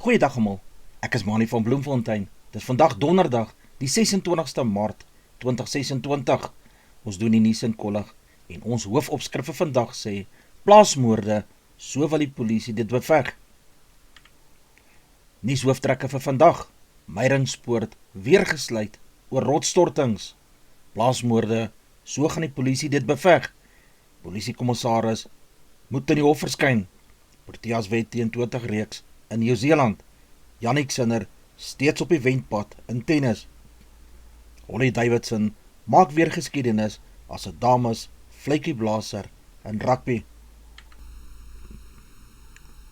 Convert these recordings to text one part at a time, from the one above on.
Goeiedag almal, ek is Manie van Bloemfontein. Dit is vandag donderdag, die 26ste Maart 2026. Ons doen die nuus in kollig en ons hoofopskrif vir vandag sê, plaasmoorde, so wil die polisie dit beveg. Nuus hooftrekke vir vandag, Meyringspoort weer gesluit oor rotsstortings. Plaasmoorde, so gaan die polisie dit beveg. Polisiekommissaris moet in die hof verskyn. Proteas wet teen 20 reeks in Nieu-Seeland. Jannik Sinner steeds op die wendpad in tennis. Holly Davidson maak weer geskiedenis as 'n dames vletjieblaser in rugby.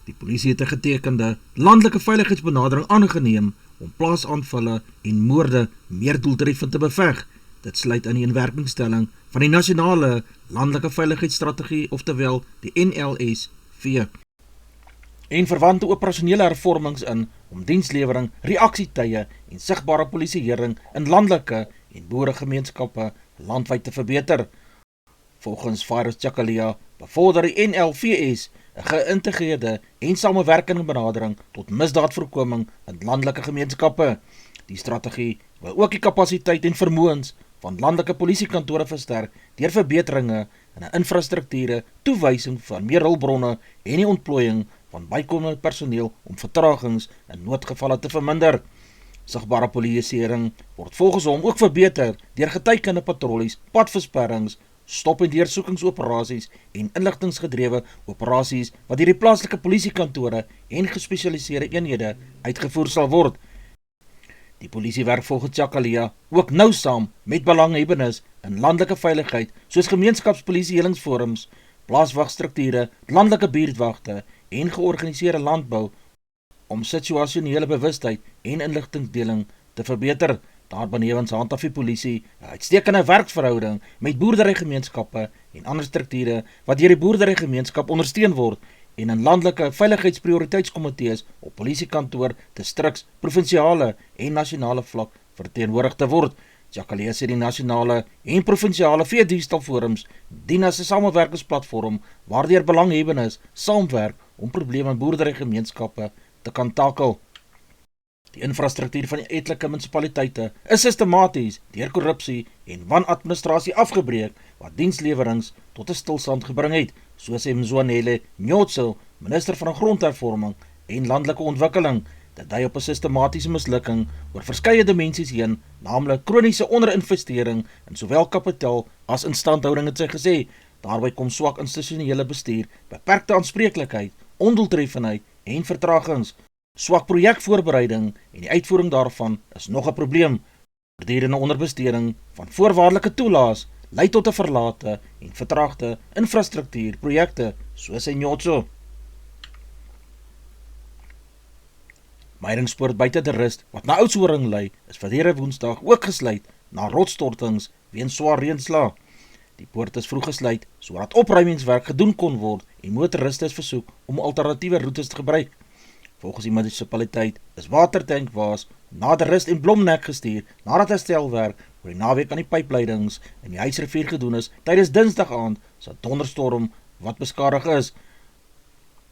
Die polisie het 'n getekende landelike veiligheidsbenadering aangeneem om plaasaanvalle en moorde meer doeltreffend te beveg. Dit sluit in die inwerkingstelling van die nasionale landelike veiligheidsstrategie, oftewel die NLSV. En verwante operasionele hervormings in om dienslewering, reaksietye en sigbare polisieering in landelike en boeregemeenskappe landwyd te verbeter. Volgens Virus Chakalia bevorder die NLVS 'n geïntegreerde en samewerkende benadering tot misdaadvoorkoming in landelike gemeenskappe. Die strategie wil ook die kapasiteit en vermoëns van landelike polisiekantore versterk deur verbeteringe in 'n infrastrukture, toewysing van meer hulpbronne en die ontplooiing van bykomende personeel om vertragings in noodgevalle te verminder. Sigbare polisieering word volgens hom ook verbeter deur getekende patrollies, padversperrings, stop- en deursoekingsoperasies en inligtingsgedrewe operasies wat deur die plaaslike polisiekantore en gespesialiseerde eenhede uitgevoer sal word. Die polisie werk volgens Chakalia ook nou saam met belanghebbendes in landelike veiligheid soos gemeenskapspolisiehelingsforums, plaaswagstrukture, landelike buurtwagte en georganiseerde landbou om situasionele bewustheid en inligtingdeling te verbeter. Daarbenewens handhaaf die polisie 'n uitstekende werksverhouding met boerderygemeenskappe en ander strukture wat deur die boerderygemeenskap ondersteun word en in landelike veiligheidsprioriteitskomitees op polisiekantoor, distriks, provinsiale en nasionale vlak verteenwoordig te word. Chakalia sê die nasionale en provinsiale veedienstalforums dien as 'n samewerkingsplatform waardeur belanghebbendes saamwerk om probleme in boerderygemeenskappe te kan takel. Die infrastruktuur van die etlike munisipaliteite is sistematies deur korrupsie en wanadministrasie afgebreek wat dienslewerings tot 'n stilstand gebring het, so sê Mzwanele Nyotso, minister van grondhervorming en landelike ontwikkeling. Dit dui op 'n sistematiese mislukking oor verskeie dimensies heen, naamlik kroniese onderinvestering in sowel kapitaal as instandhouding, het sy gesê. Daarby kom swak institusionele bestuur, beperkte aanspreeklikheid, ondoeltreffendheid en vertragings. Swak projekvoorbereiding en die uitvoering daarvan is nog 'n probleem. Voortdurende onderbesteding van voorwaardelike toelaas lei tot 'n verlate en vertraagde infrastruktuurprojekte, so sê Nyotso. Meyringspoort buite de Rust, wat na Oudtshoorn lei, is verlede Woensdag ook gesluit na rotsstortings weens swaar reënslae. Die poort is vroeg gesluit sodat opruimingswerk gedoen kon word en motoriste is versoek om alternatiewe roetes te gebruik. Volgens die munisipaliteit is watertankwaas na de Rust en Blomnek gestuur nadat herstelwerk oor die naweek aan die pypleidings in die Huisrivier gedoen is tydens Dinsdag aand se donderstorm wat beskadig is.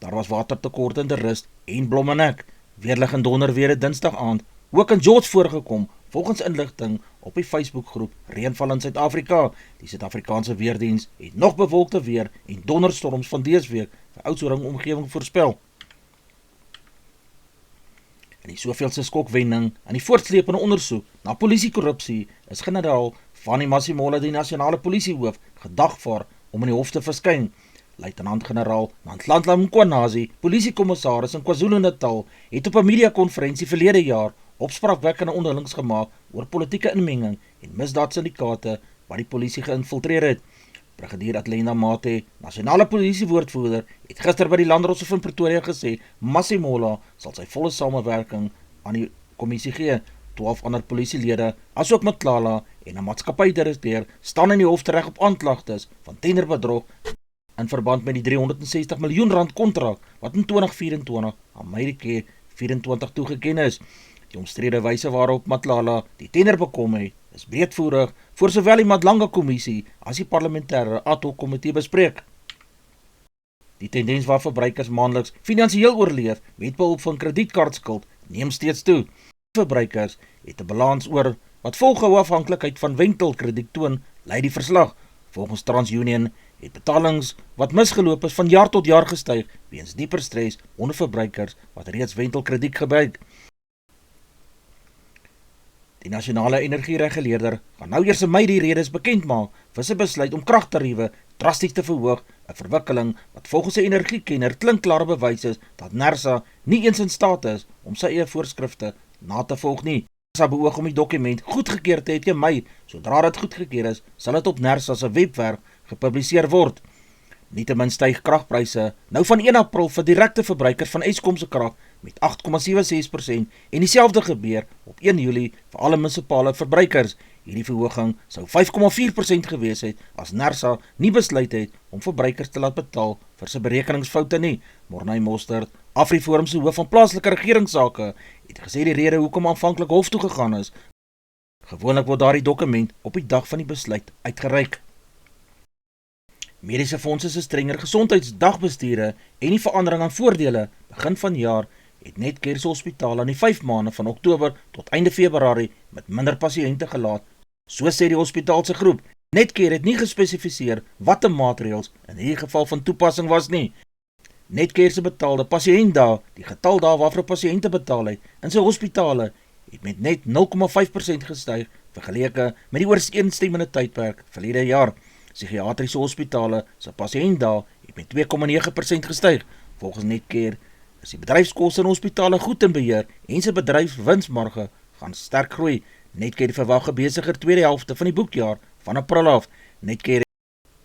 Daar was watertekort in de Rust en Blomnek. Weerlig en donderweer Dinsdag aand ook in George voorgekom, volgens inligting op die Facebookgroep Reënval in Suid-Afrika. Die Suid-Afrikaanse weerdiens het nog bewolkte weer en donderstorms van dese week vir Oudtshoorn omgewing voorspel. In die soveelste skokwending aan die voortsleepende ondersoek na polisiekorrupsie is generaal Fanny Masemola, die nasionale polisiehoof, gedagvaar om in die hof te verskyn. Luitenant-generaal Nhlanhla Mkhwanazi, polisiekommissaris in KwaZulu-Natal, het op 'n mediakonferensie verlede jaar opspraakwekkende onderhandelinge gemaak oor politieke inmenging en misdaadsyndikaate wat die polisie geïnfiltreer het. Brigadier Atlenda Mate, nasionale polisiewoordvoerder, het gister by die Landdroshof in Pretoria gesê, Masemola sal sy volle samewerking aan die kommissie gee. 12 ander polisielede, asook Mklala en 'n maatskappydirekteur, staan in die hof tereg op aanklagtes van tenderbedrog in verband met die 360 miljoen rand kontrak wat in 2024 aan Medicare 24 toegeken is. Die omstrede wyse waarop Mklala die tender bekom het, is breedvoerig voor sowel die Madlanga Kommissie as die parlementêre ad hoc komitee bespreek. Die tendens waar verbruikers maandeliks finansiëel oorleef met behulp van kredietkaartskuld neem steeds toe. Verbruikers het 'n balans oor wat volgehoue afhanklikheid van wentelkrediet toon, lei die verslag. Volgens TransUnion het betalings wat misgeloop is van jaar tot jaar gestyg weens dieper stres onder verbruikers wat reeds wentelkrediet gebruik. Die nasionale energiereguleerder gaan nou eers in Mei die redes bekend maak vir sy besluit om kragtariewe drasties te verhoog, 'n verwikkeling wat volgens 'n energiekenner klinkklare bewys is dat NERSA nie eens in staat is om sy eie voorskrifte na te volg nie. NERSA beoog om die dokument goedgekeur te hê teen Mei. Sodra dit goedgekeur is, sal dit op NERSA se webwerf gepubliseer word. Nietemin styg kragpryse nou van 1 April vir direkte verbruikers van Eskom se krag met 8,76% en dieselfde gebeur op 1 Julie vir alle munisipale verbruikers. Hierdie verhoging sou 5,4% gewees het as NERSA nie besluit het om verbruikers te laat betaal vir sy berekeningsfoute nie. Morney Mostert, AfriForum se hoof van plaaslike regeringssake, het gesê die rede hoekom aanvanklik hof toe gegaan is. Gewoonlik word daardie dokument op die dag van die besluit uitgereik. Mediese fondse se strenger gesondheidsdagbesture en die verandering aan voordele begin vanjaar het Netcare se hospitaal aan die 5 maande van Oktober tot einde Februarie met minder pasiënte gelaat, so sê die hospitaal se groep. Netcare het nie gespesifiseer watter maatreëls in hierdie geval van toepassing was nie. Netcare se betaalde pasiëntdae, die getal dae waarvoor pasiënte betaal het in sy hospitale, het met net 0,5% gestyg vergeleke met die ooreenstemmende tydperk verlede jaar. Psigiatriese hospitale se pasiëntdae het met 2,9% gestyg. Volgens Netcare is die bedryfskoste in hospitale goed in beheer en sy bedryfswinsmarge gaan sterk groei. Netcare verwag 'n besigger tweede helfte van die boekjaar van April af. Netcare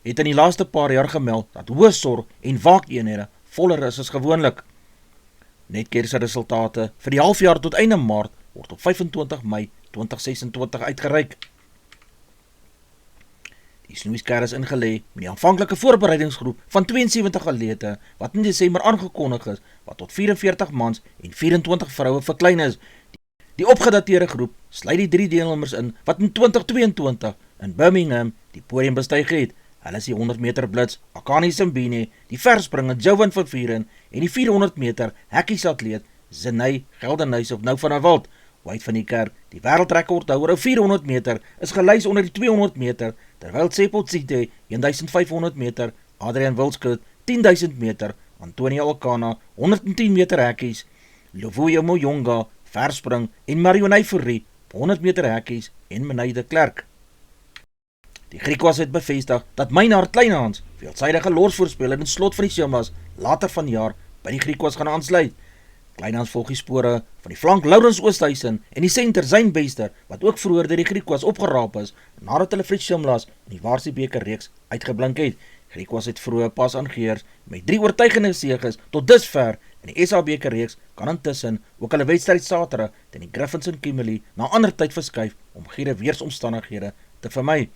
het in die laaste paar jaar gemeld dat hoë sorg en waakeenhede voller is as gewoonlik. Netcare se resultate vir die halfjaar tot einde Maart word op 25 Mei 2026 uitgereik. Die snoeisker is ingelê met die aanvanklike voorbereidingsgroep van 72 atlete wat in Desember aangekondig is, wat tot 44 mans en 24 vroue verklein is. Die opgedateerde groep sluit die 3 deelnemers in wat in 2022 in Birmingham die podium bestyg het. Hulle is die 100 meter blits Akani Simbine, die verspringer Jovan van Vuren en die 400 meter hekkiesatleet Zenay Geldenhuys of nou van der Walt. Wade van die Kerk, die wêreldrekordhouer op 400 meter, is gelys onder die 200 meter, terwyl Tsepeltsite 1500 meter, Adrian Wilskut 10.000 meter, Antonia Alcana 110 meter hekkies, Lovuyo Moyonga verspring en Marionay Fourie 100 meter hekkies en Menay de Klerk. Die Griekwas het bevestig dat Maynard Kleinhans, veelsidige lorsvoorspeler en slot van die Shimlas, later vanjaar by die Griekwas gaan aansluit. Kleinhans volg die spore van die flank Laurens Oosthuizen en die center Zyn Bester, wat ook vroeër deur die Griekwas opgeraap is, nadat hulle vir die Shimlas in die Warsiebeker reeks uitgeblink het. Griekwas het vroeër pas aangeheers met 3 oortuigende seges tot dusver in die SA beker reeks kan intussen ook hulle wedstryd Saterdag teen die Griffins in Kimberley na ander tyd verskuif om giere weersomstandighede te vermy.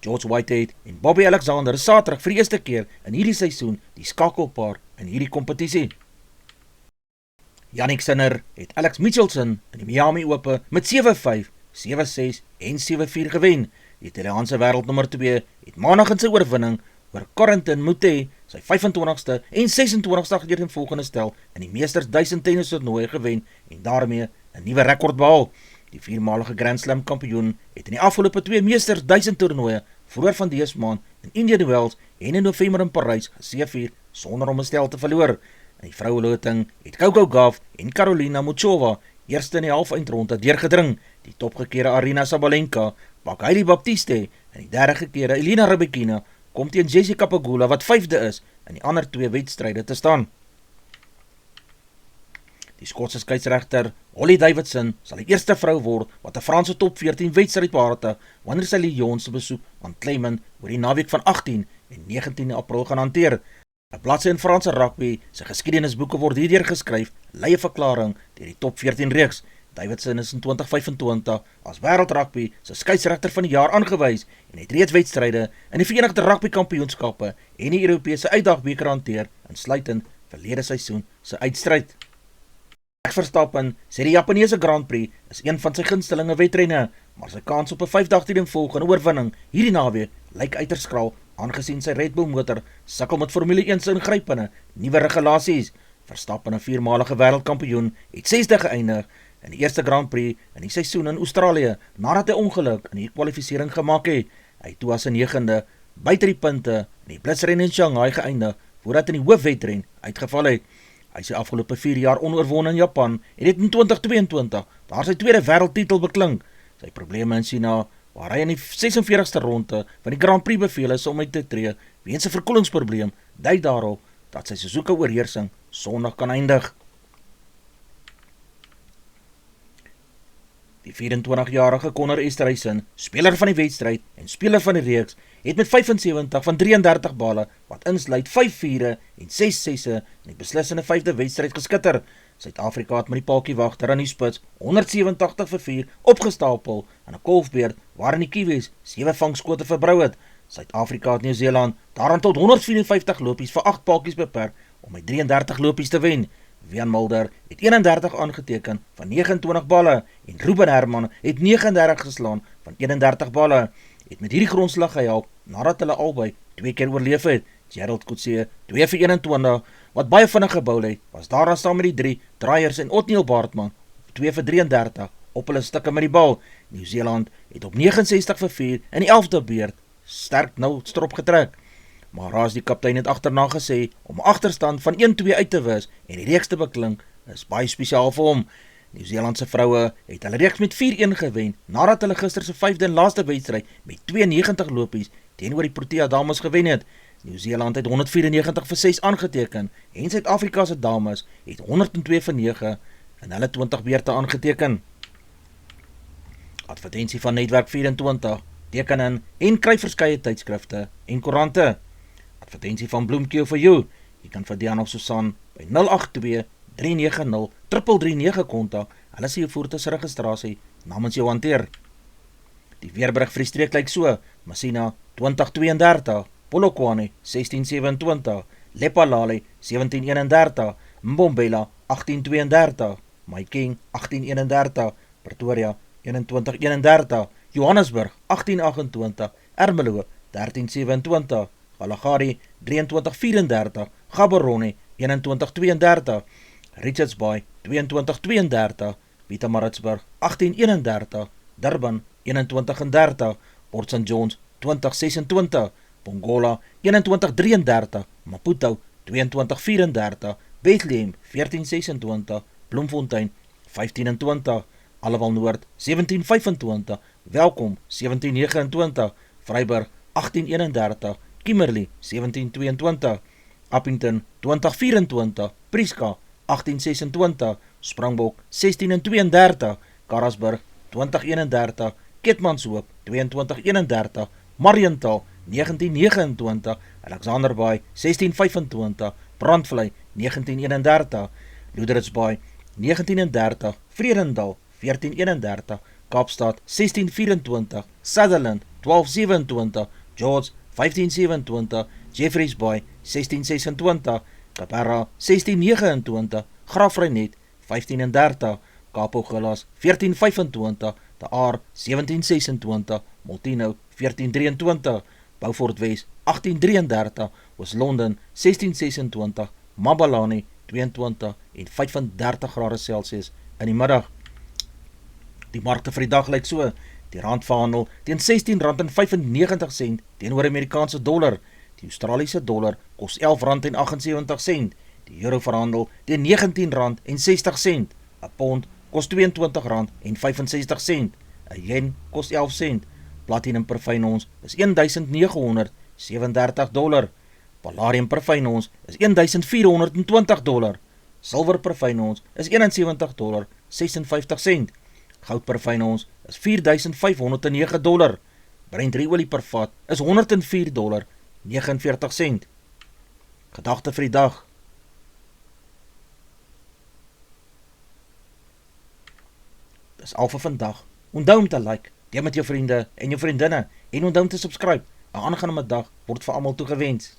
George Whitehead en Bobby Alexander is Saterdag vir die eerste keer in hierdie seisoen die skakelpaar in hierdie kompetisie. Yannick Sinner het Alex Michelson in die Miami Ope met 7-5, 7-6 en 7-4 gewen. Die Italiaanse wêreldnommer 2 het maandag in sy oorwinning oor Corentin Moutet sy 25ste en 26ste agtereenvolgende stel in die Meesters 1000 tennis toernooi gewen en daarmee 'n nuwe rekord behaal. Die 4-malige Grand Slam kampioen het in die afgelope 2 Meesters 1000 toernooie vroeër van dese maand in Indian Wells en in November in Parys geseëvier sonder om 'n stel te verloor. In die vroueloting het Coco Gauff en Karolina Muchova eerste in die halfeindronde deurgedring. Die topgekeerde Arina Sabalenka, Bakayli Baptiste en die derde gekeerde Elena Rybakina kom teen Jessica Pegula wat 5de is in die ander 2 wedstryde te staan. Die Skotse skeieregter Holly Davidson sal die eerste vrou word wat 'n Franse top 14 wedstryd behartig wanneer sy Lyon se besoek aan Clermont oor die naweek van 18 en 19 April gaan hanteer. 'n Bladsy in Franse rugby se geskiedenisboeke word hierdeur geskryf, lei 'n verklaring deur die top 14 reeks. Davidson is in 2025 as wêreldrugby se skeieregter van die jaar aangewys en het reeds wedstryde in die Verenigde Rugby Kampioenskappe en die Europese Uitdagbeker hanteer, insluitend verlede seisoen se uitstryd. Max Verstappen sê die Japaneese Grand Prix is een van sy gunstelinge wedrenne, maar sy kans op 'n 5-dag volgende oorwinning hierdie naweek lyk uiters skraal aangesien sy Red Bull motor sukkel met Formule 1 se ingrypende nuwe regulasies. Verstappen, 'n viermalige wêreldkampioen, het 6de geëindig in die eerste Grand Prix in die seisoen in Australië, nadat hy ongeluk in die kwalifisering gemaak het. Hy het toe as 'n 9de, buite die punte, in die blitsren in Shanghai geëindig, voordat in die hoofwedren uitgeval het. Hy is die afgelope 4 jaar onoorwonde in Japan, en het in 2022 daar sy tweede wêreldtitel beklink. Sy probleme in China, waar hy in die 46ste ronde van die Grand Prix beveel is om uit te tree, weens 'n verkoelingsprobleem, dui daarop dat sy Suzuka-oorheersing Sondag kan eindig. Die 24-jarige Conor Esterhuizen, speler van die wedstryd en speler van die reeks, het met 75 van 33 bale, wat insluit 5 vure en 6 sesse in die beslissende 5de wedstryd geskitter. Suid-Afrika het met die paaltjiewagter aan die spits 187 vir 4 opgestapel in 'n kolfbeerd waarin die Kiwis 7 vangskote verbrou het. Suid-Afrika het Nieu-Seeland daaraan tot 154 lopies vir 8 paaltjies beperk om met 33 lopies te wen. Wian Mulder het 31 aangeteken van 29 balle en Ruben Herman het 39 geslaan van 31 balle. Het met hierdie grondslag gehelp nadat hulle albei 2 keer oorleef het. Gerald Coetzee 2 vir 21 wat baie vinnig gebou het, was daarna saam met die 3 draaiers en Otniel Baartman 2 vir 33 op hulle stikke met die bal. Nieu-Seeland het op 69 vir 4 in die 11de beurt sterk nou strop getrek. Maar Raas die kaptein het agterna gesê om agterstand van 1-2 uit te wis en die reeks te beklink is baie spesiaal vir hom. Nieu-Seelandse vroue het hulle reeks met 4-1 gewen nadat hulle gister se 5de en laaste wedstryd met 92 lopies teenoor die Protea dames gewen het. Nieu-Seeland het 194 vir 6 aangeteken en Suid-Afrika se dames het 102 vir 9 in hulle 20 beurte aangeteken. Advertensie van Netwerk 24, teken in en kry verskeie tydskrifte en koerante. Advertensie van Bloemkeel vir jou. Jy kan vir Diana of Susan by 082-390-3339 kontak. Hulle sê jou voertuigregistrasie namens jou hanteer. Die weerberig vir die streek lyk so: Messina 2032, Polokwane 1627, Lephalale 1731, Mbombela 1832, Mahikeng 1831, Pretoria 2131, Johannesburg 1828, Ermelo 1327, Kalahari 2334, Gaborone 2132, Richards Bay 2232, Pietermaritzburg 1831, Durban 2130, Port St. John's 2026, Pongola 2133, Maputo 2234, Bethlehem 1426, Bloemfontein 1520, Allewal Noord 1725, Welkom 1729, Vryburg 1831, Kimberley 1722, Appington 2024, Prieska 1826, Springbok 1632, Karasburg 2031, Keetmanshoop 2231, Mariental 1929, Alexanderbaai 1625, Brandvlei 1931, Loederitsbaai 1930, Vredendal 1431, Kaapstad 1624, Sutherland 1227, George 1527, Jeffreys Bay 1626, Caparra 1629, Graaff-Reinet 1530, Kaaphooggelas 1425, De Aar 1726, Molteno 1423, Beaufort Wes 1833, Oos-London 1626, Mabalane 22 en 35 grade Celsius in die middag. Die markte vir die dag lyk so: die rand verhandel teen R16.95 teenoor Amerikaanse dollar, die Australiese dollar kos R11.78, die euro verhandel teen R19.60, 'n pond kos R22.65, 'n yen kos 11 sent, platinum per fyn ons is $1,937, palladium per fyn ons is $1,420, silwer per fyn ons is $71.56, goud per fyn ons is $4,509, Brent olie per vat is $104.49. Gedagte vir die dag. Dis al vir vandag. Onthou om te like, deel met jou vriende en jou vriendinne en onthou om te subscribe. 'n aangename dag word vir almal toegewens.